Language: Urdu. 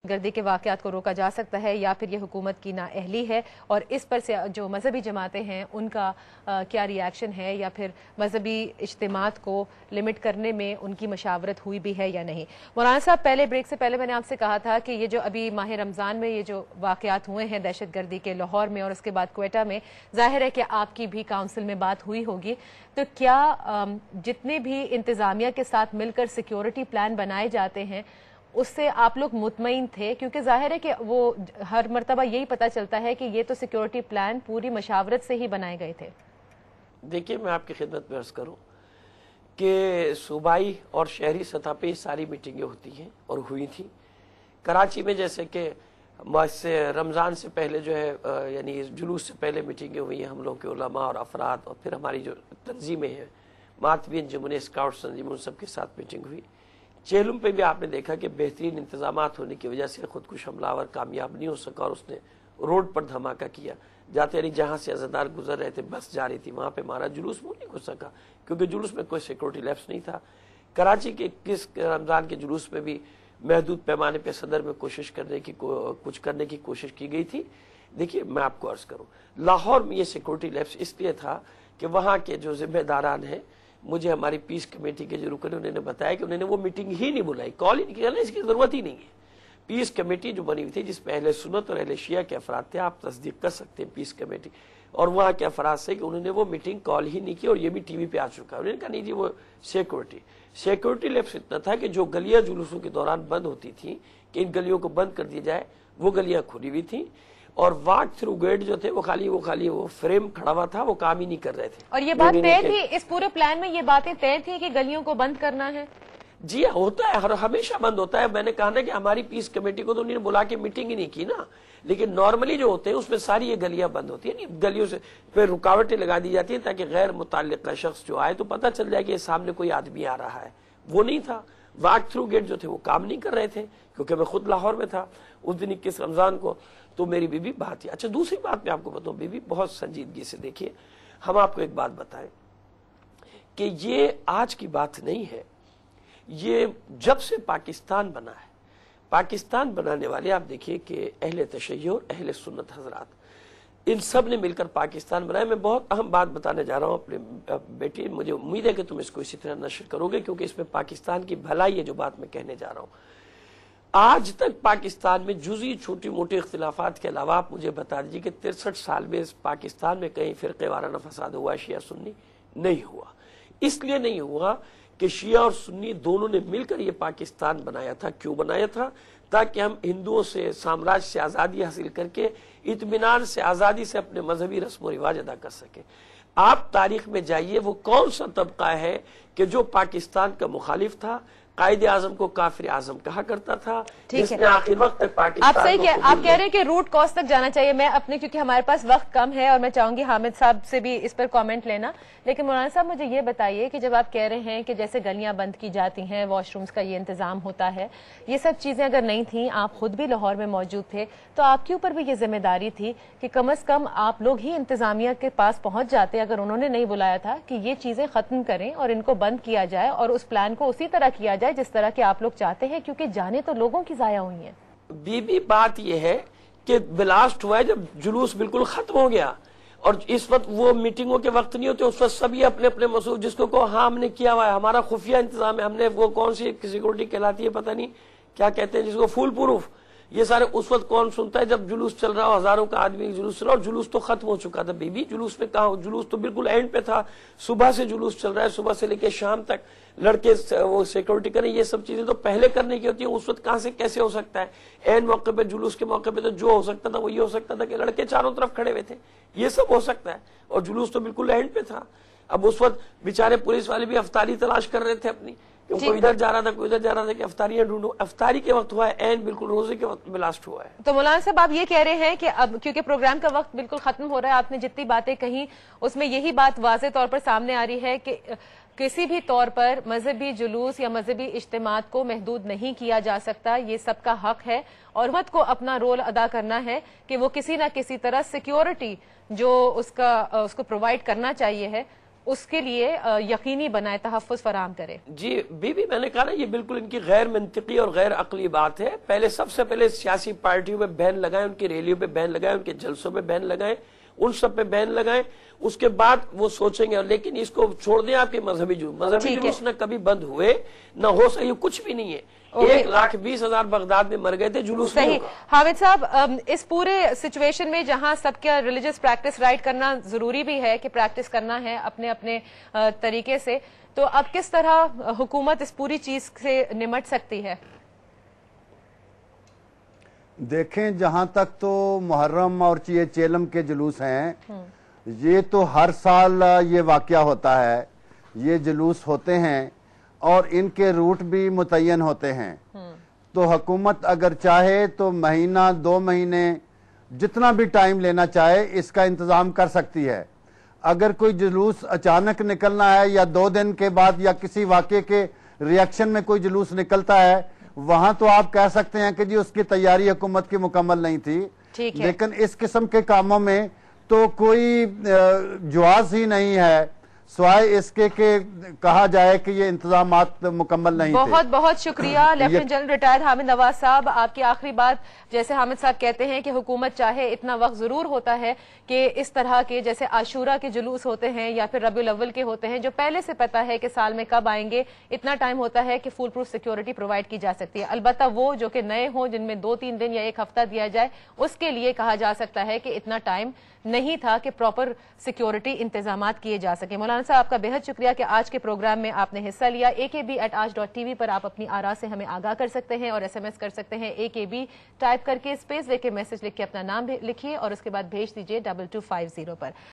گردی کے واقعات کو روکا جا سکتا ہے یا پھر یہ حکومت کی نااہلی ہے، اور اس پر سے جو مذہبی جماعتیں ہیں ان کا کیا ری ایکشن ہے، یا پھر مذہبی اجتماعات کو لمٹ کرنے میں ان کی مشاورت ہوئی بھی ہے یا نہیں؟ مولانا صاحب، پہلے بریک سے پہلے میں نے آپ سے کہا تھا کہ یہ جو ابھی ماہ رمضان میں یہ جو واقعات ہوئے ہیں دہشت گردی کے لاہور میں اور اس کے بعد کوئٹہ میں، ظاہر ہے کہ آپ کی بھی کاؤنسل میں بات ہوئی ہوگی، تو کیا جتنے بھی انتظامیہ کے ساتھ مل کر سیکیورٹی پلان بنائے جاتے ہیں اس سے آپ لوگ مطمئن تھے؟ کیونکہ ظاہر ہے کہ وہ ہر مرتبہ یہی پتہ چلتا ہے کہ یہ تو سیکیورٹی پلان پوری مشاورت سے ہی بنائے گئے تھے۔ دیکھیے، میں آپ کی خدمت میں عرض کروں کہ صوبائی اور شہری سطح پہ ساری میٹنگیں ہوتی ہیں اور ہوئی تھیں۔ کراچی میں جیسے کہ رمضان سے پہلے جو ہے یعنی جلوس سے پہلے میٹنگیں ہوئی ہیں ہم لوگ کے علماء اور افراد، اور پھر ہماری جو تنظیمیں ہیں ماتوی انجمن اسکاؤٹس تنظیم، ان سب کے ساتھ میٹنگ ہوئی۔ چہلم پہ بھی آپ نے دیکھا کہ بہترین انتظامات ہونے کی وجہ سے خودکش حملہ آور کامیاب نہیں ہو سکا اور اس نے روڈ پر دھماکہ کیا، جاتے یعنی جہاں سے عزادار گزر رہے تھے بس جا رہی تھی وہاں پہ مارا، جلوس میں نہیں گھس سکا کیونکہ جلوس میں کوئی سیکورٹی لیپس نہیں تھا۔ کراچی کے رمضان کے جلوس میں بھی محدود پیمانے پہ صدر میں کچھ کرنے کی کوشش کی گئی تھی۔ دیکھیے، میں آپ کو عرض کروں، لاہور میں یہ سیکورٹی لیپس اس لیے تھا کہ وہاں کے جو ذمہ داران ہیں، مجھے ہماری پیس کمیٹی کے جو رکن انہوں نے بتایا کہ انہوں نے وہ میٹنگ ہی نہیں بلائی، کال ہی نہیں کیا، اس کی ضرورت ہی نہیں ہے۔ پیس کمیٹی جو بنی ہوئی تھی جس میں اہل سنت اور اہل شیعہ کے افراد تھے، آپ تصدیق کر سکتے ہیں پیس کمیٹی اور وہاں کے افراد سے کہ انہوں نے وہ میٹنگ کال ہی نہیں کی، اور یہ بھی ٹی وی پہ آ چکا ہے۔ انہوں نے کہا نہیں جی، وہ سیکورٹی لیپس اتنا تھا کہ جو گلیاں جلوسوں کے دوران بند ہوتی تھیں کہ ان گلیوں کو بند کر دیا جائے، وہ گلیاں کھلی ہوئی تھیں، اور واک تھرو گیٹ جو تھے وہ خالی وہ فریم کھڑا ہوا تھا، وہ کام ہی نہیں کر رہے تھے۔ اور یہ بات طے تھی اس پورے پلان میں، یہ باتیں طے تھی کہ گلیوں کو بند کرنا ہے؟ جی ہاں، ہوتا ہے، ہمیشہ بند ہوتا ہے۔ میں نے کہا نا کہ ہماری پیس کمیٹی کو تو انہوں نے بلا کے میٹنگ ہی نہیں کی نا، لیکن نارملی جو ہوتے ہیں اس میں ساری یہ گلیاں بند ہوتی ہیں، گلیوں سے پھر رکاوٹیں لگا دی جاتی ہیں تاکہ غیر متعلقہ شخص جو آئے تو پتہ چل جائے کہ یہ سامنے کوئی آدمی آ رہا ہے۔ وہ نہیں تھا، واک تھرو گیٹ جو تھے وہ کام نہیں کر رہے تھے، کیونکہ میں خود لاہور میں تھا اس دن 21 رمضان کو، تو میری بیوی بات ہی۔ اچھا، دوسری بات میں آپ کو بتاؤں، بیوی بہت سنجیدگی سے دیکھیے، ہم آپ کو ایک بات بتائیں کہ یہ آج کی بات نہیں ہے، یہ جب سے پاکستان بنا ہے، پاکستان بنانے والے آپ دیکھیے کہ اہل تشیع اور اہل سنت حضرات ان سب نے مل کر پاکستان بنایا۔ میں بہت اہم بات بتانے جا رہا ہوں اپنے بیٹی، مجھے امید ہے کہ تم اس کو اسی طرح نشر کرو گے کیونکہ اس میں پاکستان کی بھلائی ہے جو بات میں کہنے جا رہا ہوں۔ آج تک پاکستان میں جزئی چھوٹی موٹے اختلافات کے علاوہ آپ مجھے بتا دیجیے کہ 63 سال میں پاکستان میں کہیں فرقے وارانہ فساد ہوا ہے شیعہ سنی؟ نہیں ہوا۔ اس لیے نہیں ہوا کہ شیعہ اور سنی دونوں نے مل کر یہ پاکستان بنایا تھا۔ کیوں بنایا تھا؟ تاکہ ہم ہندوؤں سے، سامراج سے آزادی حاصل کر کے اطمینان سے، آزادی سے اپنے مذہبی رسم و رواج ادا کر سکیں۔ آپ تاریخ میں جائیے، وہ کون سا طبقہ ہے کہ جو پاکستان کا مخالف تھا، قائد اعظم کو کافر اعظم کہا کرتا تھا، جس نے آخر وقت تک پاکستان آپ صحیح آپ کہہ رہے ہیں کہ روٹ کاز تک جانا چاہیے۔ میں اپنے، کیونکہ ہمارے پاس وقت کم ہے اور میں چاہوں گی حامد صاحب سے بھی اس پر کامنٹ لینا، لیکن مولانا صاحب مجھے یہ بتائیے کہ جب آپ کہہ رہے ہیں کہ جیسے گلیاں بند کی جاتی ہیں، واش رومز کا یہ انتظام ہوتا ہے، یہ سب چیزیں اگر نہیں تھیں، آپ خود بھی لاہور میں موجود تھے، تو آپ کے اوپر بھی یہ ذمہ داری تھی کہ کم از کم آپ لوگ ہی انتظامیہ کے پاس پہنچ جاتے اگر انہوں نے نہیں بلایا تھا کہ یہ چیزیں ختم کریں اور ان کو بند کیا جائے اور اس پلان کو اسی طرح کیا جائے جس طرح کہ آپ لوگ چاہتے ہیں، کیونکہ جانیں تو لوگوں کی ضائع ہوئی ہیں۔ بات یہ ہے کہ بلاسٹ ہوا ہے جب جلوس بالکل ختم ہو گیا، اور اس وقت وہ میٹنگوں کے وقت نہیں ہوتے، اس وقت سبھی اپنے اپنے مسئول، جس کو ہاں ہم نے کیا ہوا ہے، ہمارا خفیہ انتظام ہے، ہم نے وہ کون سی سیکورٹی کہلاتی ہے پتہ نہیں کیا کہتے ہیں جس کو، فول پروف، یہ سارے اس وقت کون سنتا ہے جب جلوس چل رہا ہو، ہزاروں کا آدمی جلوس چل رہا، اور جلوس تو ختم ہو چکا تھا۔ جلوس میں کہاں، جلوس تو بالکل اینڈ پہ تھا، صبح سے جلوس چل رہا ہے، صبح سے لے کے شام تک لڑکے وہ سیکورٹی کریں، یہ سب چیزیں تو پہلے کرنے کی ہوتی ہیں، اس وقت کہاں سے کیسے ہو سکتا ہے؟ این موقع پہ، جلوس کے موقع پہ تو جو ہو سکتا تھا وہ یہ ہو سکتا تھا کہ لڑکے چاروں طرف کھڑے ہوئے تھے، یہ سب ہو سکتا ہے، اور جلوس تو بالکل اینڈ پہ تھا۔ اب اس وقت بیچارے پولیس والے بھی افطاری تلاش کر رہے تھے اپنی، کوئی ادھر جا رہا تھا، کوئی ادھر جا رہا تھا کہ افطاریاں ڈھونڈو، افطاری کے وقت ہوا ہے، این بالکل روزے کے وقت بلاسٹ ہوا ہے۔ تو مولانا صاحب آپ یہ کہہ رہے ہیں کہ اب کیونکہ پروگرام کا وقت بالکل ختم ہو رہا ہے، آپ نے جتنی باتیں کہیں اس میں یہی بات واضح طور پر سامنے آ رہی ہے کہ کسی بھی طور پر مذہبی جلوس یا مذہبی اجتماعات کو محدود نہیں کیا جا سکتا، یہ سب کا حق ہے، اور حکومت کو اپنا رول ادا کرنا ہے کہ وہ کسی نہ کسی طرح سیکیورٹی جو اس کو پرووائڈ کرنا چاہیے ہے اس کے لیے یقینی بنائے، تحفظ فراہم کرے؟ جی بھی میں نے کہا نا، یہ بالکل ان کی غیر منطقی اور غیر عقلی بات ہے. سب سے پہلے سیاسی پارٹیوں پہ بین لگائیں، ان کی ریلیوں پہ بین لگائیں، ان کے جلسوں پہ بین لگائیں، ان سب پہ بین لگائیں، اس کے بعد وہ سوچیں گے. لیکن اس کو چھوڑ دیں آپ کے مذہبی جلوس نہ کبھی بند ہوئے نہ ہو سکے، کچھ بھی نہیں ہے. 1,20,000 بغداد میں مر گئے تھے، جلوس نہیں صحیح. حامد صاحب، اس پورے سچویشن میں جہاں سب کا ریلیجس پریکٹس رائٹ کرنا ضروری بھی ہے کہ پریکٹس کرنا ہے اپنے اپنے طریقے سے، تو اب کس طرح حکومت اس پوری چیز سے نمٹ سکتی ہے؟ دیکھیں، جہاں تک تو محرم اور چیلم کے جلوس ہیں، یہ تو ہر سال یہ واقعہ ہوتا ہے، یہ جلوس ہوتے ہیں اور ان کے روٹ بھی متعین ہوتے ہیں. تو حکومت اگر چاہے تو مہینہ 2 مہینے جتنا بھی ٹائم لینا چاہے اس کا انتظام کر سکتی ہے. اگر کوئی جلوس اچانک نکلنا ہے یا 2 دن کے بعد یا کسی واقعے کے ریاکشن میں کوئی جلوس نکلتا ہے، وہاں تو آپ کہہ سکتے ہیں کہ جی اس کی تیاری حکومت کی مکمل نہیں تھی. لیکن اس قسم کے کاموں میں تو کوئی جواز ہی نہیں ہے سوائے اس کے کہ کہا جائے کہ یہ انتظامات مکمل نہیں تھے. بہت بہت شکریہ لیفٹیننٹ جنرل ریٹائرڈ حامد نواز صاحب. آپ کی آخری بات، جیسے حامد صاحب کہتے ہیں کہ حکومت چاہے اتنا وقت ضرور ہوتا ہے کہ اس طرح کے جیسے عاشورہ کے جلوس ہوتے ہیں یا پھر ربیع الاول کے ہوتے ہیں جو پہلے سے پتا ہے کہ سال میں کب آئیں گے، اتنا ٹائم ہوتا ہے کہ فول پروف سیکیورٹی پرووائڈ کی جا سکتی ہے. البتہ وہ جو کہ نئے ہوں جن میں 2-3 دن یا 1 ہفتہ دیا جائے، اس کے لیے کہا جا سکتا ہے کہ اتنا ٹائم نہیں تھا کہ پراپر سیکیورٹی انتظامات کیے جا سکیں. مولانا صاحب، آپ کا بہت شکریہ کہ آج کے پروگرام میں آپ نے حصہ لیا. akb@aaj.tv پر آپ اپنی آراء سے ہمیں آگاہ کر سکتے ہیں اور SMS کر سکتے ہیں. akb ٹائپ کر کے اسپیس دے کے میسج لکھ کے اپنا نام لکھیے اور اس کے بعد بھیج دیجیے 2250 پر.